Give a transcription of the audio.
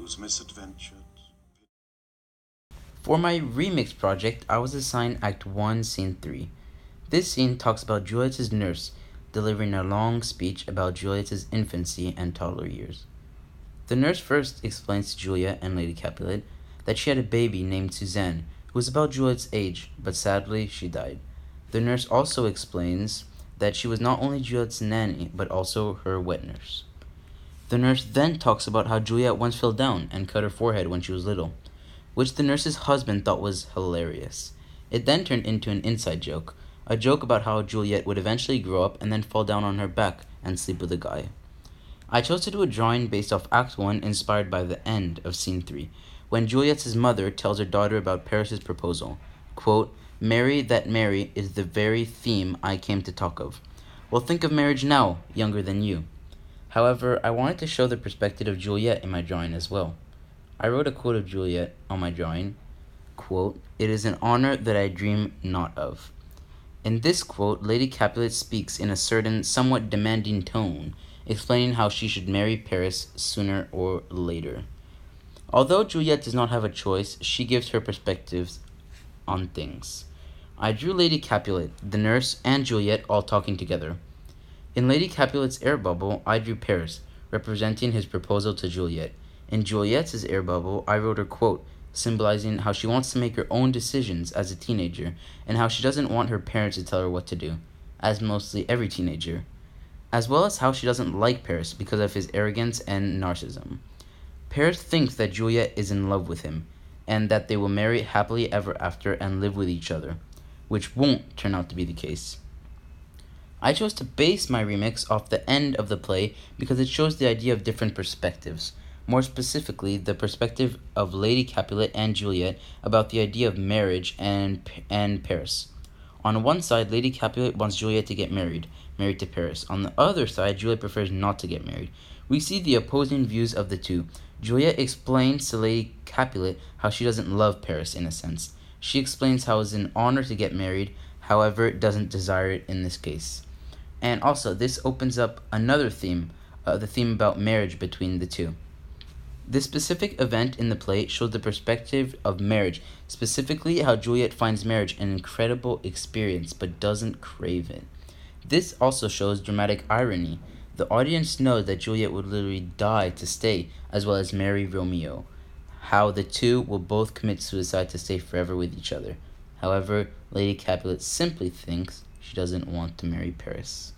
whose misadventures. For my remix project, I was assigned Act 1, Scene 3. This scene talks about Juliet's nurse delivering a long speech about Juliet's infancy and toddler years. The nurse first explains to Juliet and Lady Capulet that she had a baby named Suzanne, who was about Juliet's age, but sadly she died. The nurse also explains that she was not only Juliet's nanny, but also her wet nurse. The nurse then talks about how Juliet once fell down and cut her forehead when she was little, which the nurse's husband thought was hilarious. It then turned into an inside joke, a joke about how Juliet would eventually grow up and then fall down on her back and sleep with a guy. I chose to do a drawing based off Act 1 inspired by the end of Scene 3, when Juliet's mother tells her daughter about Paris's proposal. Quote, "Marry that Mary is the very theme I came to talk of. Well, think of marriage now, younger than you." However, I wanted to show the perspective of Juliet in my drawing as well. I wrote a quote of Juliet on my drawing. Quote, "It is an honor that I dream not of." In this quote, Lady Capulet speaks in a certain, somewhat demanding tone, explaining how she should marry Paris sooner or later. Although Juliet does not have a choice, she gives her perspectives on things. I drew Lady Capulet, the nurse, and Juliet all talking together. In Lady Capulet's air bubble, I drew Paris, representing his proposal to Juliet. In Juliet's air bubble, I wrote her quote, symbolizing how she wants to make her own decisions as a teenager, and how she doesn't want her parents to tell her what to do, as mostly every teenager, as well as how she doesn't like Paris because of his arrogance and narcissism. Paris thinks that Juliet is in love with him, and that they will marry happily ever after and live with each other, which won't turn out to be the case. I chose to base my remix off the end of the play because it shows the idea of different perspectives, more specifically the perspective of Lady Capulet and Juliet about the idea of marriage and Paris. On one side, Lady Capulet wants Juliet to get married to Paris. On the other side, Juliet prefers not to get married. We see the opposing views of the two. Juliet explains to Lady Capulet how she doesn't love Paris in a sense. She explains how it's an honor to get married, however, doesn't desire it in this case. And also, this opens up another theme, the theme about marriage between the two. This specific event in the play shows the perspective of marriage, specifically how Juliet finds marriage an incredible experience but doesn't crave it. This also shows dramatic irony. The audience knows that Juliet would literally die to stay, as well as marry Romeo, how the two will both commit suicide to stay forever with each other. However, Lady Capulet simply thinks she doesn't want to marry Paris.